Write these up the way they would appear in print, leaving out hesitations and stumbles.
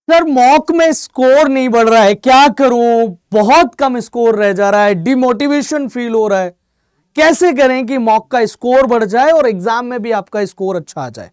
Sir mock में score नहीं बढ़ रहा है, क्या करूं, बहुत कम स्कोर रह जा रहा है, डिमोटिवेशन फील हो रहा है। कैसे करें कि मॉक का स्कोर बढ़ जाए और एग्जाम में भी आपका स्कोर अच्छा आ जाए।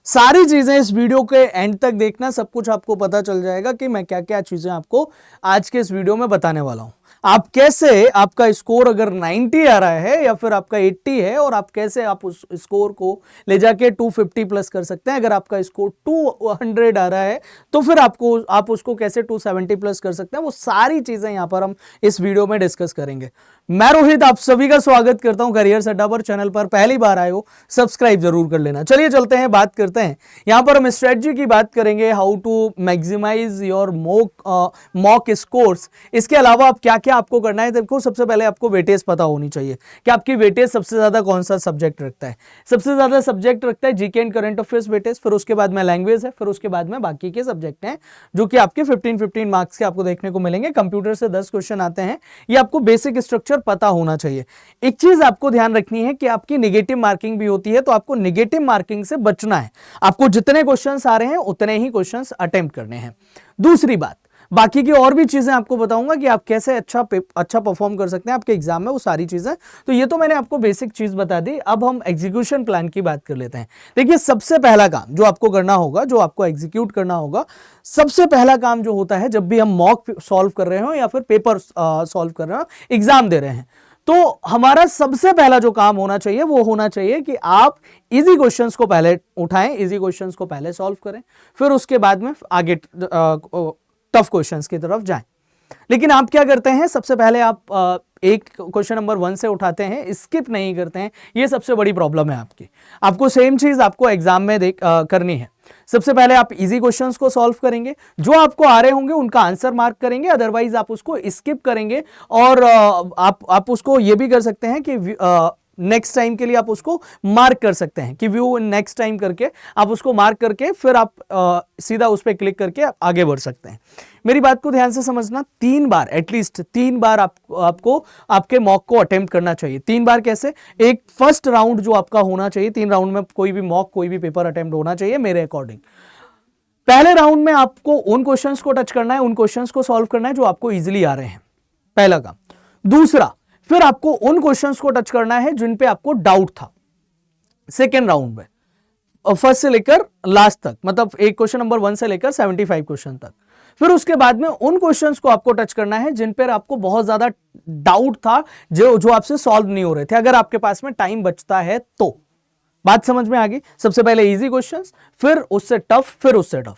सारी चीजें इस वीडियो के एंड तक देखना, सब कुछ आपको पता चल जाएगा कि मैं क्या क्या चीजें आपको आज के इस वीडियो में बताने वाला हूं। आप कैसे, आपका स्कोर अगर 90 आ रहा है या फिर आपका 80 है, और आप कैसे आप उस स्कोर को ले जाके 250 प्लस कर सकते हैं। अगर आपका स्कोर 200 आ रहा है तो फिर आप उसको कैसे 270 प्लस कर सकते हैं, वो सारी चीजें यहां पर हम इस वीडियो में डिस्कस करेंगे। मैं रोहित आप सभी का स्वागत करता हूं करियर अड्डा पर। चैनल पर पहली बार आए हो सब्सक्राइब जरूर कर लेना। चलिए चलते हैं, बात करते हैं। यहां पर हम स्ट्रेटजी की बात करेंगे, how to maximize your mock scores. इसके अलावा आप क्या क्या आपको करना है। देखो, सबसे पहले आपको वेटेज पता होनी चाहिए कि आपकी वेटेज सबसे ज्यादा कौन सा सब्जेक्ट रखता है। सबसे ज्यादा सब्जेक्ट रखता है GK and current affairs weightage, फिर उसके बाद में लैंग्वेज है, फिर उसके बाद में बाकी के सब्जेक्ट हैं जो कि आपके 15-15 मार्क्स के आपको देखने को मिलेंगे। कंप्यूटर से 10 क्वेश्चन आते हैं, ये आपको बेसिक स्ट्रक्चर पता होना चाहिए। एक चीज आपको ध्यान रखनी है कि आपकी नेगेटिव मार्किंग भी होती है, तो आपको नेगेटिव मार्किंग से बचना है। आपको जितने क्वेश्चंस आ रहे हैं उतने ही क्वेश्चंस अटेम्प्ट करने हैं। दूसरी बात, बाकी की और भी चीजें आपको बताऊंगा कि आप कैसे अच्छा परफॉर्म कर सकते हैं आपके एग्जाम में, वो सारी चीजें। तो ये तो मैंने आपको बेसिक चीज बता दी। अब हम एग्जीक्यूशन प्लान की बात कर लेते हैं। देखिए, सबसे पहला काम जो आपको करना होगा, जो आपको एग्जीक्यूट करना होगा, सबसे पहला काम जो होता है जब भी हम मॉक सॉल्व कर रहे हो या फिर पेपर सॉल्व कर रहे हो, एग्जाम दे रहे हैं, तो हमारा सबसे पहला जो काम होना चाहिए वो होना चाहिए कि आप इजी क्वेश्चंस को पहले उठाएं, इजी क्वेश्चंस को पहले सॉल्व करें, फिर उसके बाद में आगे टफ क्वेश्चंस की तरफ जाएं। लेकिन आप क्या करते हैं, सबसे पहले आप एक क्वेश्चन नंबर 1 से उठाते हैं, स्किप नहीं करते हैं। ये सबसे बड़ी प्रॉब्लम है आपकी। आपको सेम चीज आपको एग्जाम में करनी है। सबसे पहले आप इजी क्वेश्चंस को सॉल्व करेंगे, जो आपको आ रहे होंगे उनका आंसर मार्क करेंगे, अदरवाइज आप उसको स्किप करेंगे। और आप उसको ये भी कर सकते हैं कि नेक्स्ट टाइम के लिए आप उसको मार्क कर सकते हैं कि व्यू नेक्स्ट टाइम करके आप उसको मार्क करके फिर आप सीधा उस पर क्लिक करके आप आगे बढ़ सकते हैं। मेरी बात को ध्यान से समझना, 3 बार, एटलीस्ट 3 बार आपको आपके मॉक को अटेम्प्ट करना चाहिए। 3 बार कैसे, एक फर्स्ट राउंड जो आपका होना चाहिए, 3 राउंड में कोई भी मॉक, कोई भी पेपर अटेम्प्ट होना चाहिए मेरे अकॉर्डिंग। पहले राउंड में आपको उन क्वेश्चंस को टच करना है, उन क्वेश्चंस को सॉल्व करना है जो आपको इजीली आ रहे हैं, पहला काम। दूसरा, फिर आपको उन क्वेश्चंस को टच करना है जिन पे आपको डाउट था सेकेंड राउंड में, फर्स्ट से लेकर लास्ट तक, मतलब एक क्वेश्चन नंबर 1 से लेकर 75 क्वेश्चन तक। फिर उसके बाद में उन क्वेश्चंस को आपको टच करना है जिन पर आपको बहुत ज्यादा डाउट था, जो आपसे सॉल्व नहीं हो रहे थे, अगर आपके पास में टाइम बचता है तो। बात समझ में आ गई। सबसे पहले इजी क्वेश्चंस, फिर उससे टफ, फिर उससे टफ।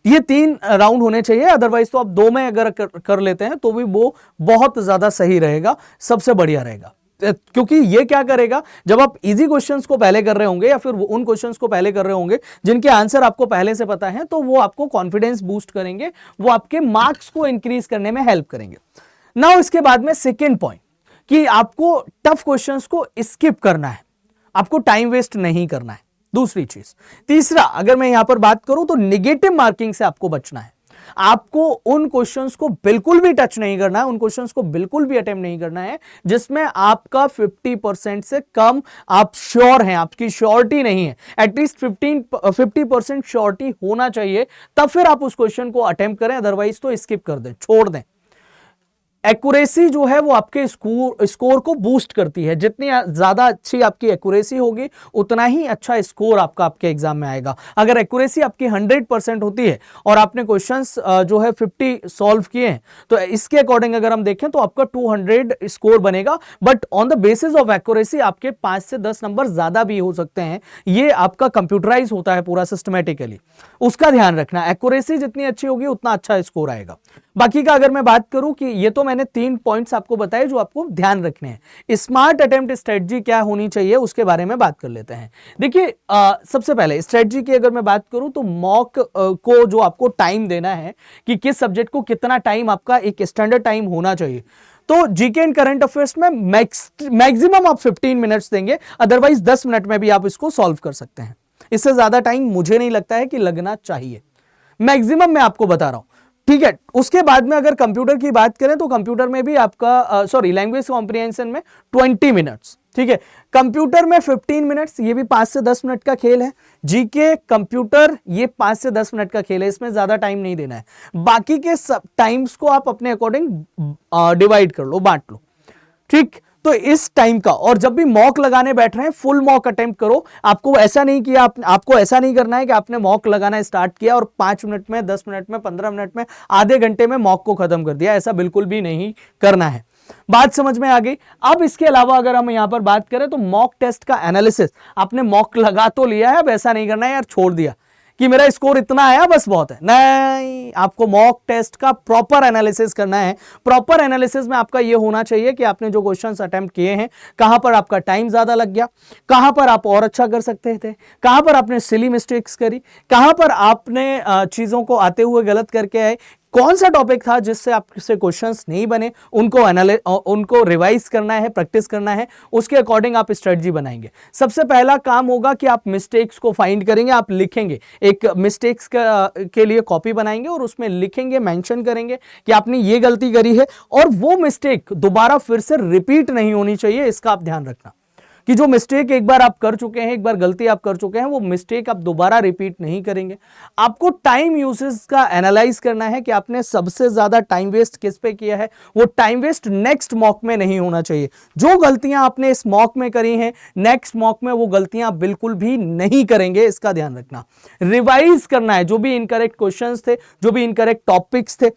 ये 3 राउंड होने चाहिए। अदरवाइज तो आप 2 में अगर कर लेते हैं तो भी वो बहुत ज्यादा सही रहेगा, सबसे बढ़िया रहेगा। क्योंकि ये क्या करेगा, जब आप इजी क्वेश्चंस को पहले कर रहे होंगे या फिर उन क्वेश्चंस को पहले कर रहे होंगे जिनके आंसर आपको पहले से पता है, तो वो आपको कॉन्फिडेंस बूस्ट करेंगे, वो आपके मार्क्स को इंक्रीज करने में हेल्प करेंगे। नाउ इसके बाद में सेकेंड पॉइंट, कि आपको टफ क्वेश्चंस को स्किप करना है, आपको टाइम वेस्ट नहीं करना है। दूसरी चीज, तीसरा, अगर मैं यहां पर बात करूं तो नेगेटिव मार्किंग से आपको बचना है। आपको उन क्वेश्चंस को बिल्कुल भी टच नहीं करना है, उन क्वेश्चंस को बिल्कुल भी अटेम्प्ट नहीं करना है जिसमें आपका 50% से कम आप श्योर हैं, आपकी श्योरिटी नहीं है। एटलीस्ट 50% श्योरिटी होना चाहिए, तब फिर आप उस क्वेश्चन को अटेम्प्ट करें, अदरवाइज तो स्किप कर दें, छोड़ दें। एक्यूरेसी जो है वो आपके स्कोर को बूस्ट करती है। जितनी ज्यादा अच्छी आपकी एक्यूरेसी होगी उतना ही अच्छा स्कोर आपके एग्जाम में आएगा। अगर एक्यूरेसी आपकी 100% होती है और आपने क्वेश्चंस जो है 50 सॉल्व किए हैं, तो इसके अकॉर्डिंग अगर हम देखें तो आपका 200 स्कोर बनेगा। But on the basis of accuracy आपके 5 से 10 नंबर ज्यादा भी हो सकते हैं। ये आपका कंप्यूटराइज होता है पूरा सिस्टमेटिकली, उसका ध्यान रखना। एक्यूरेसी जितनी अच्छी होगी उतना अच्छा स्कोर आएगा। बाकी का अगर मैं बात करूं कि ये तो मैंने 3 पॉइंट्स आपको बताए जो आपको ध्यान रखने हैं। स्मार्ट अटेम्प्ट स्ट्रेटजी क्या होनी चाहिए उसके बारे में बात कर लेते हैं। देखिए, सबसे पहले स्ट्रेटजी की अगर मैं बात करूं तो मॉक को जो आपको टाइम देना है कि किस सब्जेक्ट को कितना टाइम, आपका एक स्टैंडर्ड टाइम होना चाहिए। तो जीके एंड करंट अफेयर्स में मैक्सिमम आप 15 मिनट्स देंगे, अदरवाइज 10 मिनट में भी आप इसको सॉल्व कर सकते हैं। इससे ज्यादा टाइम मुझे नहीं लगता है कि लगना चाहिए, मैक्सिमम मैं आपको बता रहा हूं, ठीक है। उसके बाद में अगर कंप्यूटर की बात करें तो कंप्यूटर में भी आपका लैंग्वेज कॉम्प्रिहेंशन में 20 मिनट्स, ठीक है। कंप्यूटर में 15 मिनट्स, ये भी 5 से 10 मिनट का खेल है। जीके कंप्यूटर ये 5 से 10 मिनट का खेल है, इसमें ज्यादा टाइम नहीं देना है। बाकी के सब टाइम्स को आप अपने अकॉर्डिंग डिवाइड कर लो, बांट लो, ठीक। तो इस टाइम का, और जब भी मॉक लगाने बैठ रहे हैं फुल मॉक अटेम्प्ट करो। आपको ऐसा नहीं किया, आपको ऐसा नहीं करना है कि आपने मॉक लगाना स्टार्ट किया और 5 मिनट में, 10 मिनट में, 15 मिनट में, आधे घंटे में मॉक को खत्म कर दिया। ऐसा बिल्कुल भी नहीं करना है। बात समझ में आ गई। अब इसके अलावा अगर हम यहां पर बात करें तो मॉक टेस्ट का एनालिसिस, आपने मॉक लगा तो लिया है, अब ऐसा नहीं करना है यार छोड़ दिया कि मेरा स्कोर इतना आया बस बहुत है, नहीं, आपको मॉक टेस्ट का प्रॉपर एनालिसिस करना है। प्रॉपर एनालिसिस में आपका यह होना चाहिए कि आपने जो क्वेश्चंस अटेम्प्ट किए हैं, कहां पर आपका टाइम ज्यादा लग गया, कहां पर आप और अच्छा कर सकते थे, कहां पर आपने सिली मिस्टेक्स करी, कहां पर आपने चीजों को आते हुए गलत करके आए, कौन सा टॉपिक था जिससे आपसे क्वेश्चंस नहीं बने, उनको रिवाइज करना है, प्रैक्टिस करना है, उसके अकॉर्डिंग आप स्ट्रेटजी बनाएंगे। सबसे पहला काम होगा कि आप मिस्टेक्स को फाइंड करेंगे, आप लिखेंगे, एक मिस्टेक्स के लिए कॉपी बनाएंगे और उसमें लिखेंगे, मेंशन करेंगे कि आपने ये गलती करी है, और वो मिस्टेक दोबारा फिर से रिपीट नहीं होनी चाहिए। इसका आप ध्यान रखना कि जो मिस्टेक एक बार आप कर चुके हैं, एक बार गलती आप कर चुके हैं, वो मिस्टेक आप दोबारा रिपीट नहीं करेंगे। आपको टाइम यूसेज का एनालाइज करना है कि आपने सबसे ज्यादा टाइम वेस्ट किस पे किया है। वो टाइम वेस्ट नेक्स्ट मॉक में नहीं होना चाहिए। जो गलतियां आपने इस मॉक में करी हैं, नेक्स्ट मॉक में वो गलतियां बिल्कुल भी नहीं करेंगे, इसका ध्यान रखना। रिवाइज करना है, जो भी इनकरेक्ट क्वेश्चंस थे, जो भी इनकरेक्ट टॉपिक्स थे,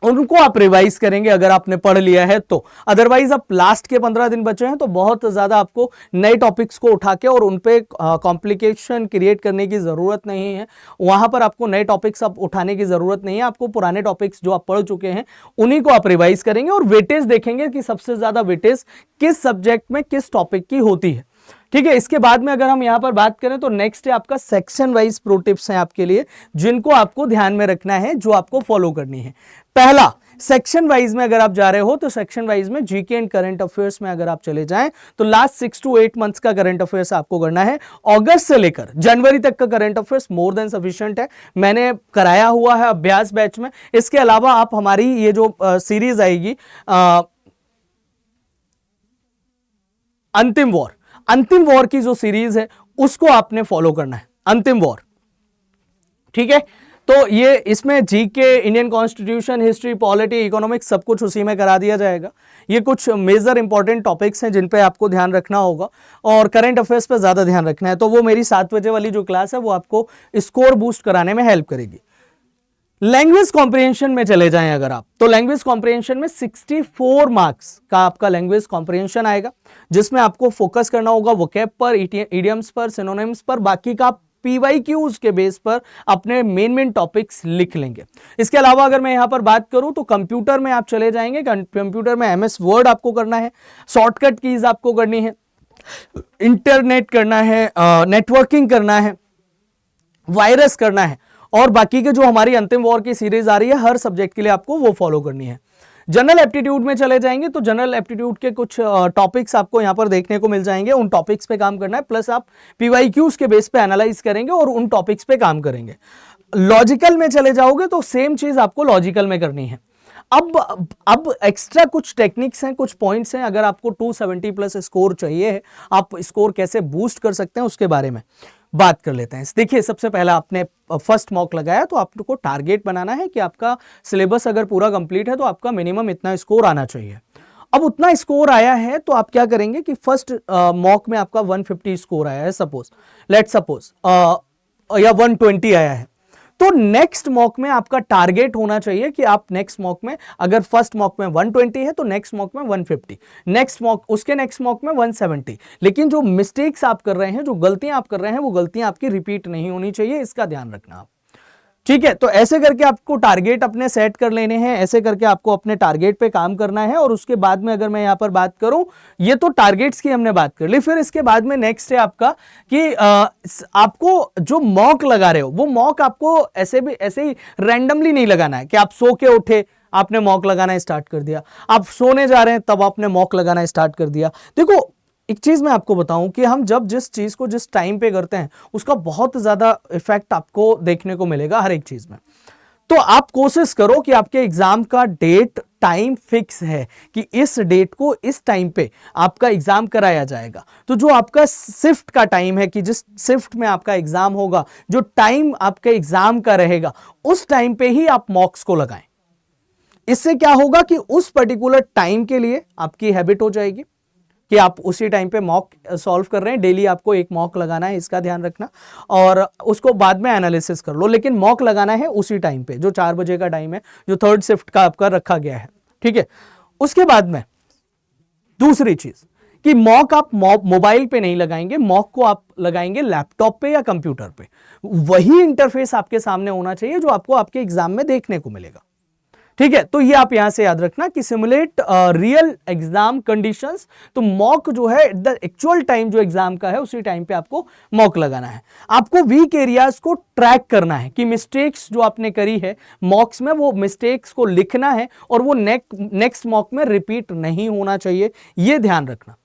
उनको आप रिवाइज करेंगे अगर आपने पढ़ लिया है तो। अदरवाइज आप लास्ट के 15 दिन बचे हैं तो बहुत ज्यादा आपको नए टॉपिक्स को उठा के और उन पे कॉम्प्लिकेशन क्रिएट करने की जरूरत नहीं है। वहां पर आपको नए टॉपिक्स आप उठाने की जरूरत नहीं है। आपको पुराने टॉपिक्स जो आप पढ़ चुके हैं उन्हीं को आप रिवाइज करेंगे और वेटेज देखेंगे कि सबसे ज्यादा वेटेज किस सब्जेक्ट में, किस टॉपिक की होती है, ठीक है। इसके बाद में अगर हम यहां पर बात करें तो नेक्स्ट है आपका सेक्शन वाइज प्रो टिप्स हैं आपके लिए, जिनको आपको ध्यान में रखना है, जो आपको फॉलो करनी है। पहला, सेक्शन वाइज में अगर आप जा रहे हो तो सेक्शन वाइज में जीके एंड करंट अफेयर्स में अगर आप चले जाएं तो लास्ट 6 to 8 मंथ्स का करंट अफेयर्स आपको करना है। अगस्त से लेकर जनवरी तक का current affairs more than sufficient है, मैंने कराया हुआ है अभ्यास बैच में। इसके अलावा आप हमारी ये जो सीरीज आएगी अंतिम वॉर की जो सीरीज है उसको आपने फॉलो करना है, अंतिम वॉर, ठीक है। तो ये इसमें GK, Indian constitution, history, polity, economics सब कुछ उसी में करा दिया जाएगा। ये कुछ मेजर इंपॉर्टेंट टॉपिक्स हैं जिन पे आपको ध्यान रखना होगा और करंट अफेयर्स पे ज्यादा ध्यान रखना है। तो वो मेरी 7 बजे वाली जो क्लास है वो आपको स्कोर बूस्ट कराने में हेल्प करेगी। लैंग्वेज कॉम्प्रिहेंशन में चले जाएं अगर आप, तो लैंग्वेज कॉम्प्रिहेंशन में 64 मार्क्स का आपका लैंग्वेज कॉम्प्रिहेंशन आएगा, जिसमें आपको फोकस करना होगा वोकैब पर, इडियम्स पर, सिनोनिम्स पर। बाकी का पीवाईक्यूज के बेस पर अपने मेन टॉपिक्स लिख लेंगे। इसके अलावा अगर मैं यहां पर बात करूं तो कंप्यूटर में आप चले जाएंगे। कंप्यूटर में एमएस वर्ड आपको करना है, शॉर्टकट कीज आपको करनी है, इंटरनेट करना है, नेटवर्किंग करना है, वायरस करना है, और बाकी के जो हमारी अंतिम वॉर की सीरीज आ रही है हर सब्जेक्ट के लिए आपको वो फॉलो करनी है। जनरल एप्टीट्यूड में चले जाएंगे तो जनरल एप्टीट्यूड के कुछ टॉपिक्स आपको यहां पर देखने को मिल जाएंगे, उन टॉपिक्स पे काम करना है, प्लस आप पीवाईक्यूज के बेस पे एनालाइज करेंगे और उन टॉपिक्स पे काम करेंगे। लॉजिकल में चले जाओगे तो सेम चीज आपको लॉजिकल में करनी है। अब एक्स्ट्रा कुछ टेक्निक्स हैं, कुछ पॉइंट्स हैं। अगर आपको 270 प्लस स्कोर चाहिए है, आप स्कोर कैसे बूस्ट कर सकते हैं उसके बारे में बात कर लेते हैं। देखिए, सबसे पहला आपने फर्स्ट मॉक लगाया तो आपको टारगेट बनाना है कि आपका सिलेबस अगर पूरा कंप्लीट है तो आपका मिनिमम इतना स्कोर आना चाहिए। अब उतना स्कोर आया है तो आप क्या करेंगे कि फर्स्ट मॉक में आपका 150 स्कोर आया है, सपोज लेट सपोज, या 120 आया है, तो नेक्स्ट मॉक में आपका टारगेट होना चाहिए कि आप नेक्स्ट मॉक में, अगर फर्स्ट मॉक में 120 है तो नेक्स्ट मॉक में 150, नेक्स्ट मॉक, उसके नेक्स्ट मॉक में 170। लेकिन जो मिस्टेक्स आप कर रहे हैं, जो गलतियां आप कर रहे हैं, वो गलतियां आपकी रिपीट नहीं होनी चाहिए, इसका ध्यान रखना आप, ठीक है। तो ऐसे करके आपको टारगेट अपने सेट कर लेने हैं, ऐसे करके आपको अपने टारगेट पे काम करना है। और उसके बाद में अगर मैं यहां पर बात करूं, ये तो टारगेट्स की हमने बात कर ली। फिर इसके बाद में नेक्स्ट है आपका कि आपको जो मॉक लगा रहे हो, वो मॉक आपको ऐसे ही रैंडमली नहीं लगाना है कि आप सो के उठे आपने मॉक लगाना स्टार्ट कर दिया, आप सोने जा रहे हैं तब आपने मॉक लगाना स्टार्ट कर दिया। देखो, एक चीज मैं आपको बताऊं कि हम जब जिस चीज को जिस टाइम पे करते हैं उसका बहुत ज्यादा इफेक्ट आपको देखने को मिलेगा हर एक चीज में। तो आप कोशिश करो कि आपके एग्जाम का डेट टाइम फिक्स है कि इस डेट को इस टाइम पे आपका एग्जाम कराया जाएगा। तो जो आपका शिफ्ट का टाइम है कि जिस शिफ्ट में आपका एग्जाम होगा, जो टाइम आपके एग्जाम का रहेगा, उस टाइम पे ही आप मॉक्स को लगाएं। इससे क्या होगा कि उस पर्टिकुलर टाइम के लिए आपकी हैबिट हो जाएगी कि आप उसी टाइम पे मॉक सॉल्व कर रहे हैं। डेली आपको एक मॉक लगाना है, इसका ध्यान रखना, और उसको बाद में एनालिसिस कर लो, लेकिन मॉक लगाना है उसी टाइम पे जो 4 बजे का टाइम है, जो थर्ड शिफ्ट का आपका रखा गया है। ठीक है, उसके बाद में दूसरी चीज कि मॉक आप मोबाइल पे नहीं लगाएंगे, मॉक को आप लगाएंगे लैपटॉप पे या कंप्यूटर पे। वही इंटरफेस आपके सामने होना चाहिए जो आपको आपके एग्जाम में देखने को मिलेगा। ठीक है, तो ये आप यहां से याद रखना कि सिमुलेट रियल एग्जाम कंडीशंस। तो मॉक जो है द एक्चुअल टाइम जो एग्जाम का है उसी टाइम पे आपको मॉक लगाना है। आपको वीक एरियाज को ट्रैक करना है कि मिस्टेक्स जो आपने करी है मॉक्स में, वो मिस्टेक्स को लिखना है और वो नेक्स्ट मॉक में रिपीट नहीं होना चाहिए, ये ध्यान रखना।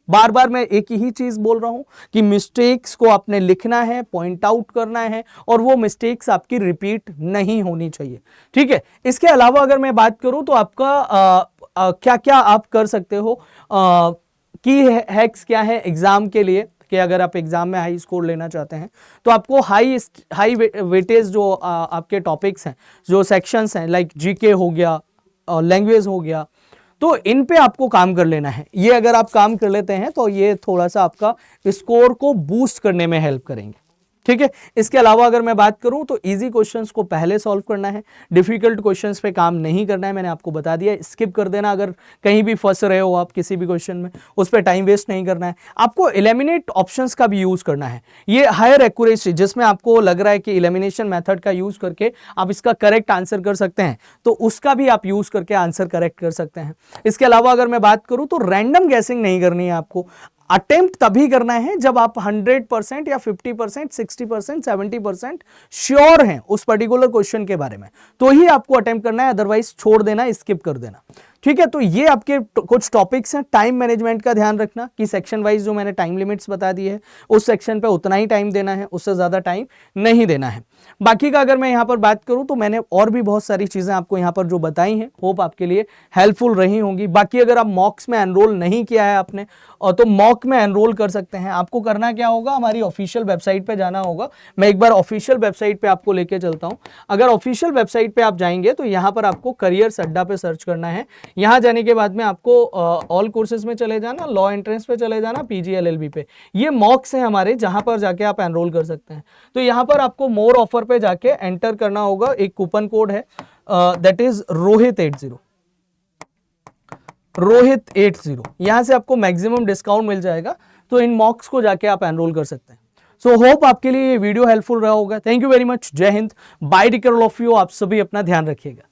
बार बार मैं एक ही चीज बोल रहा हूं कि मिस्टेक्स को आपने लिखना है, पॉइंट आउट करना है, और वो मिस्टेक्स आपकी रिपीट नहीं होनी चाहिए। ठीक है, इसके अलावा अगर मैं बात करूं तो आपका क्या क्या आप कर सकते हो, की हैक्स क्या है एग्जाम के लिए, कि अगर आप एग्जाम में हाई स्कोर लेना चाहते हैं तो आपको हाई वेटेज जो आपके टॉपिक्स हैं, जो सेक्शंस हैं, लाइक जीके हो गया, लैंग्वेज हो गया, तो इन पे आपको काम कर लेना है। ये अगर आप काम कर लेते हैं तो ये थोड़ा सा आपका स्कोर को बूस्ट करने में हेल्प करेंगे। ठीक है, इसके अलावा अगर मैं बात करूं तो इजी क्वेश्चंस को पहले सॉल्व करना है, डिफिकल्ट क्वेश्चंस पे काम नहीं करना है, मैंने आपको बता दिया। स्किप कर देना अगर कहीं भी फंस रहे हो आप किसी भी क्वेश्चन में, उस पर टाइम वेस्ट नहीं करना है। आपको एलिमिनेट ऑप्शंस का भी यूज करना है। ये हायर एक्यूरेसी, जिसमें आपको लग रहा है कि एलिमिनेशन मेथड का यूज करके आप इसका करेक्ट आंसर कर सकते हैं, तो उसका भी आप यूज करके आंसर करेक्ट कर सकते हैं। इसके अलावा अगर मैं बात करूं तो रैंडम गैसिंग नहीं करनी है आपको। अटेम्प्ट तभी करना है जब आप 100% या 50%, 60%, 70% श्योर हैं उस पर्टिकुलर क्वेश्चन के बारे में, तो ही आपको अटेम्प्ट करना है, अदरवाइज छोड़ देना, स्किप कर देना। ठीक है, तो ये आपके कुछ टॉपिक्स हैं। टाइम मैनेजमेंट का ध्यान रखना कि सेक्शन वाइज जो मैंने टाइम लिमिट्स बता दी है, उस सेक्शन पे उतना ही टाइम देना है, उससे ज्यादा टाइम नहीं देना है। बाकी का अगर मैं यहाँ पर बात करूं तो मैंने और भी बहुत सारी चीजें आपको यहाँ पर जो बताई हैं, होप आपके लिए हेल्पफुल रही होंगी। बाकी अगर आप मॉक्स में एनरोल नहीं किया है आपने, और तो मॉक में एनरोल कर सकते हैं। आपको करना क्या होगा, हमारी ऑफिशियल वेबसाइट पे जाना होगा। मैं एक बार ऑफिशियल वेबसाइट पे आपको लेके चलता हूं। अगर ऑफिशियल वेबसाइट पे आप जाएंगे तो यहाँ पर आपको करियर्स अड्डा पे सर्च करना है। यहाँ जाने के बाद में आपको ऑल कोर्सेज में चले जाना, लॉ एंट्रेंस पे चले जाना, पीजी एलएलबी पे। ये मॉक्स हैं हमारे, जहां पर जाके आप एनरोल कर सकते हैं। तो यहाँ पर आपको मोर ऑफर पे जाके एंटर करना होगा, एक कूपन कोड है दैट इज रोहित80, रोहित80। यहां से आपको मैक्सिमम डिस्काउंट मिल जाएगा, तो इन मॉक्स को जाके आप एनरोल कर सकते हैं। सो होप आपके लिए ये वीडियो हेल्पफुल रहा होगा। Thank you very much. Jai Hind, bye take care all of you. आप सभी अपना ध्यान रखिएगा।